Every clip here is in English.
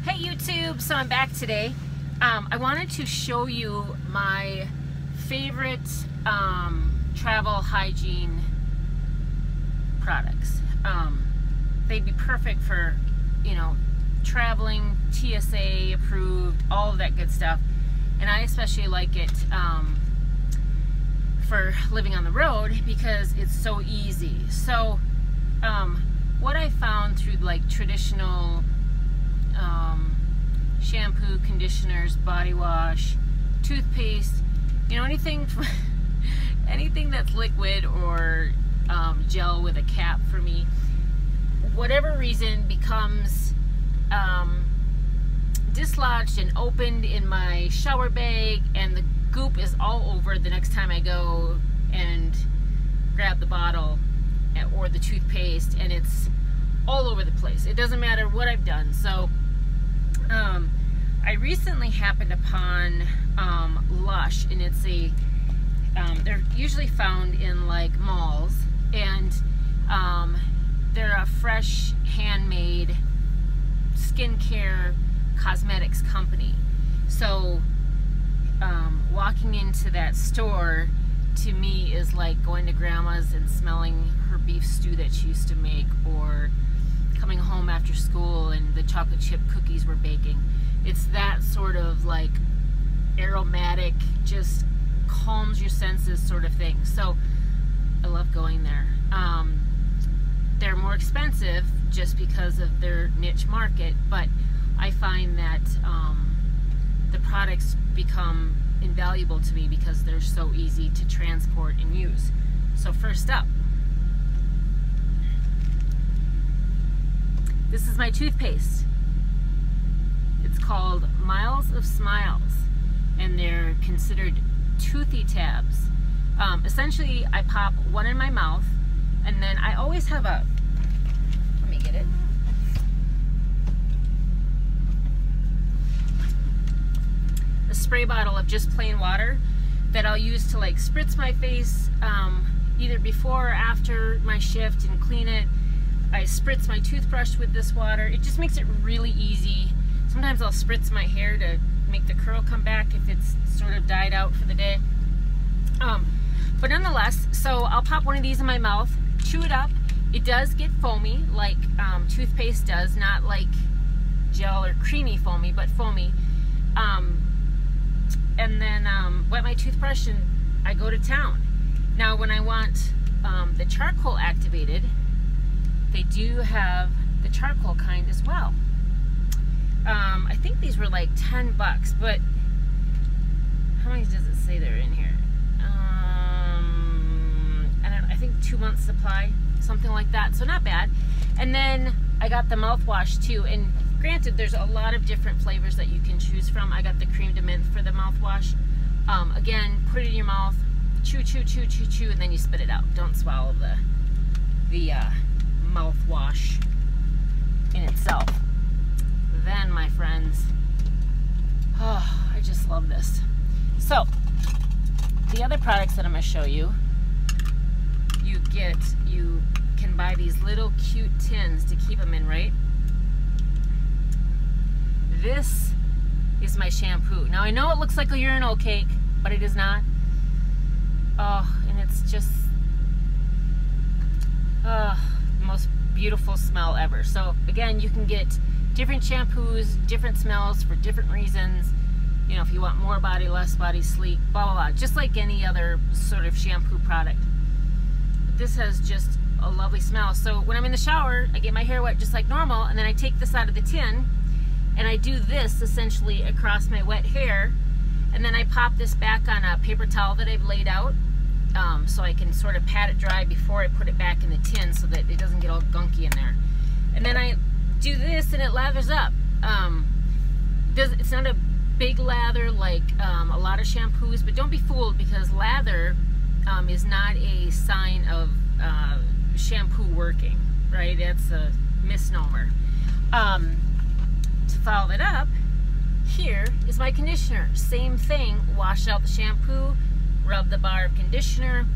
Hey YouTube, so I'm back today. I wanted to show you my favorite travel hygiene products. They'd be perfect for, you know, traveling, TSA approved, all of that good stuff. And I especially like it for living on the road because it's so easy. So what I found through like traditional shampoo, conditioners, body wash, toothpaste, you know, anything that's liquid or gel with a cap for me, whatever reason, becomes dislodged and opened in my shower bag, and the goop is all over the next time I go and grab the bottle or the toothpaste, and it's all over the place. It doesn't matter what I've done. So I recently happened upon Lush, and it's a they're usually found in like malls, and they're a fresh handmade skincare cosmetics company. So walking into that store to me is like going to grandma's and smelling her beef stew that she used to make, or coming home after school and the chocolate chip cookies we're baking. It's that sort of like aromatic, just calms your senses sort of thing. So I love going there. They're more expensive just because of their niche market, but I find that the products become invaluable to me because they're so easy to transport and use. So first up, this is my toothpaste. It's called Miles of Smiles, and they're considered toothy tabs. Essentially, I pop one in my mouth, and then I always have a, let me get it, a spray bottle of just plain water that I'll use to like spritz my face either before or after my shift and clean it. I spritz my toothbrush with this water. It just makes it really easy. Sometimes I'll spritz my hair to make the curl come back if it's sort of died out for the day. But nonetheless, so I'll pop one of these in my mouth, chew it up. It does get foamy like toothpaste does, not like gel or creamy foamy, but foamy. And then wet my toothbrush and I go to town. Now when I want the charcoal activated, they do have the charcoal kind as well. I think these were like 10 bucks, but how many does it say they're in here? I don't know, I think 2 months supply, something like that, so not bad. And then I got the mouthwash too, and granted there's a lot of different flavors that you can choose from. I got the cream de mint for the mouthwash. Again, put it in your mouth, chew, chew, chew, chew, chew, and then you spit it out. Don't swallow the mouthwash in itself. Then, my friends, oh, I just love this. So, the other products that I'm going to show you, you can buy these little cute tins to keep them in, right? This is my shampoo. Now, I know it looks like a urinal cake, but it is not. Oh, and it's just the most beautiful smell ever. So, again, you can get different shampoos, different smells for different reasons. You know, if you want more body, less body, sleek, blah, blah, blah. Just like any other sort of shampoo product. But this has just a lovely smell. So when I'm in the shower, I get my hair wet just like normal, and then I take this out of the tin, and I do this essentially across my wet hair, and then I pop this back on a paper towel that I've laid out, so I can sort of pat it dry before I put it back in the tin so that it doesn't get all gunky in there. And then I do this and it lathers up. It's not a big lather like a lot of shampoos, but don't be fooled, because lather is not a sign of shampoo working, right? That's a misnomer. To follow that up, here is my conditioner. Same thing, wash out the shampoo, rub the bar of conditioner.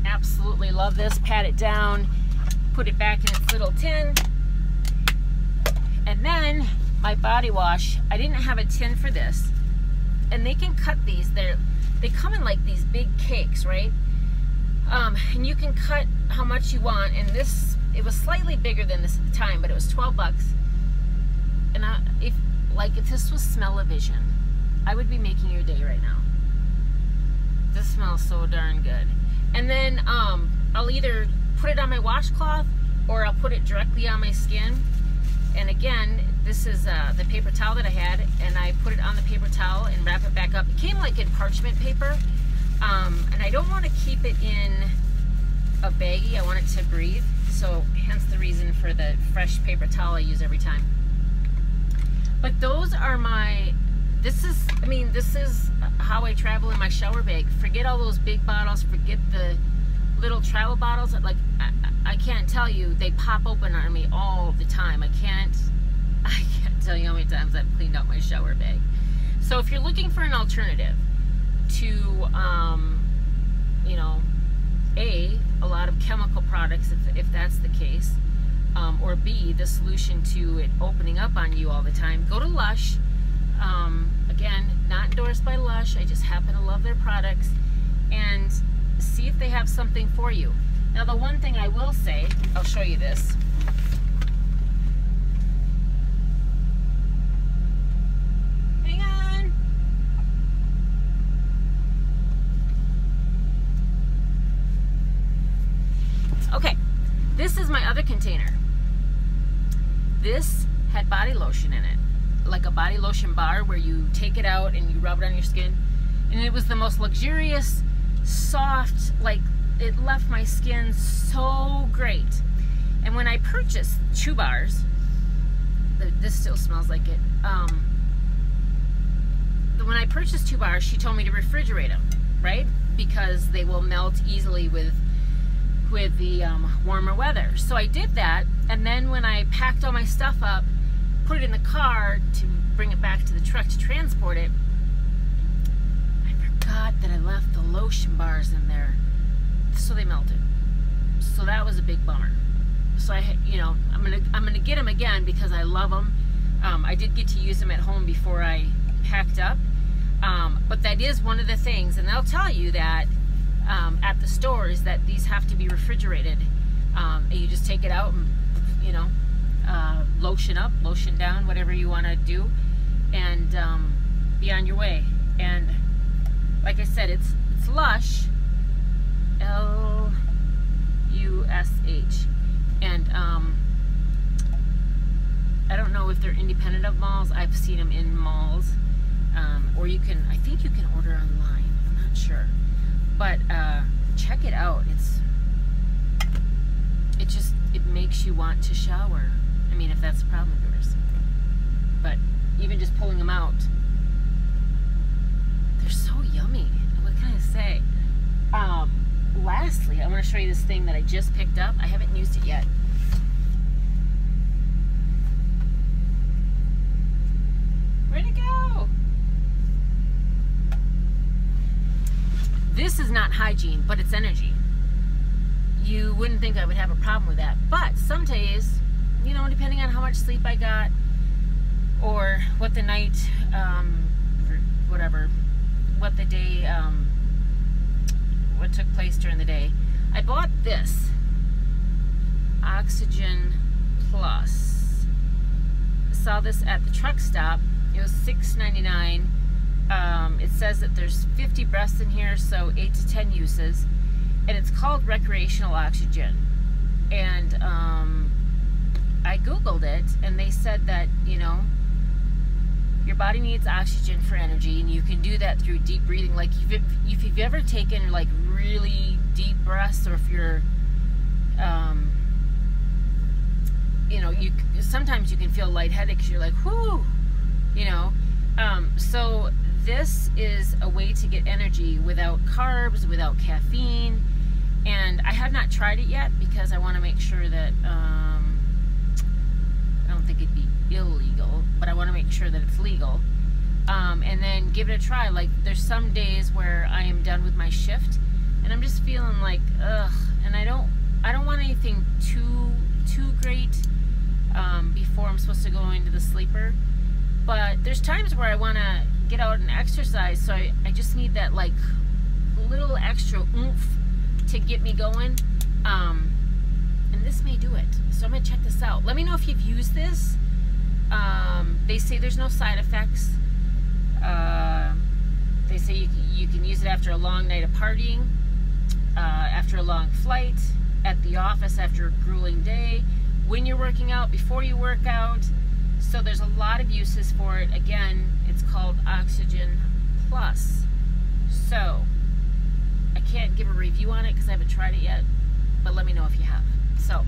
Absolutely love this. Pat it down, put it back in its little tin, and then my body wash, I didn't have a tin for this, and they can cut these. They come in like these big cakes, right? And you can cut how much you want, and this, it was slightly bigger than this at the time, but it was 12 bucks. And if this was smell-o-vision, I would be making your day right now. This smells so darn good. And then I'll either put it on my washcloth or I'll put it directly on my skin. And again, this is the paper towel that I had, and I put it on the paper towel and wrap it back up. It came like in parchment paper, and I don't want to keep it in a baggie. I want it to breathe, so hence the reason for the fresh paper towel I use every time. But those are my, this is how I travel in my shower bag. Forget all those big bottles, forget the little travel bottles. Like, I can't tell you, they pop open on me all the time. I can't tell you how many times I've cleaned out my shower bag. So if you're looking for an alternative to, you know, A, a lot of chemical products, if that's the case, or B, the solution to it opening up on you all the time, go to Lush. Again, not endorsed by Lush, I just happen to love their products, and see if they have something for you. Now, the one thing I will say, I'll show you this. Hang on. Okay, this is my other container. This had body lotion in it, like a body lotion bar where you take it out and you rub it on your skin. And it was the most luxurious, soft, like, it left my skin so great. And when I purchased 2 bars, this still smells like it. When I purchased 2 bars, she told me to refrigerate them, right? Because they will melt easily with the warmer weather. So I did that, and then when I packed all my stuff up, put it in the car to bring it back to the truck to transport it, I forgot that I left the lotion bars in there, so they melted. So that was a big bummer. So I'm gonna get them again because I love them. I did get to use them at home before I packed up, but that is one of the things, and they'll tell you that at the stores, that these have to be refrigerated. And you just take it out and, you know, lotion up, lotion down, whatever you want to do, and be on your way. And like I said, it's Lush, L-U-S-H, and I don't know if they're independent of malls. I've seen them in malls, or I think you can order online. I'm not sure, but check it out. It makes you want to shower. I mean, if that's a problem of yours. But even just pulling them out, they're so yummy. What can I say? Lastly, I want to show you this thing that I just picked up. I haven't used it yet. Where'd it go? This is not hygiene, but it's energy. You wouldn't think I would have a problem with that. But some days, you know, depending on how much sleep I got, or what the night, whatever, what the day, what took place during the day, I bought this Oxygen Plus. I saw this at the truck stop. It was $6.99. It says that there's 50 breaths in here, so 8 to 10 uses, and it's called recreational oxygen. And I googled it, and they said that, you know, your body needs oxygen for energy, and you can do that through deep breathing. Like if you've ever taken like really deep breaths, or if you're you know, sometimes you can feel lightheaded because you're like, whoo, you know. So this is a way to get energy without carbs, without caffeine, and I have not tried it yet because I want to make sure that I don't think it'd be illegal, but I want to make sure that it's legal, and then give it a try. Like, there's some days where I am done with my shift and I'm just feeling like ugh, and I don't want anything too great. before I'm supposed to go into the sleeper. But there's times where I want to get out and exercise, so I just need that like little extra oomph to get me going. And this may do it. So I'm going to check this out. Let me know if you've used this. They say there's no side effects. They say you can use it after a long night of partying, after a long flight, at the office after a grueling day, when you're working out, before you work out. So there's a lot of uses for it. Again, it's called Oxygen Plus. So I can't give a review on it because I haven't tried it yet, but let me know if you have. So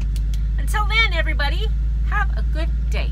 until then, everybody, have a good day.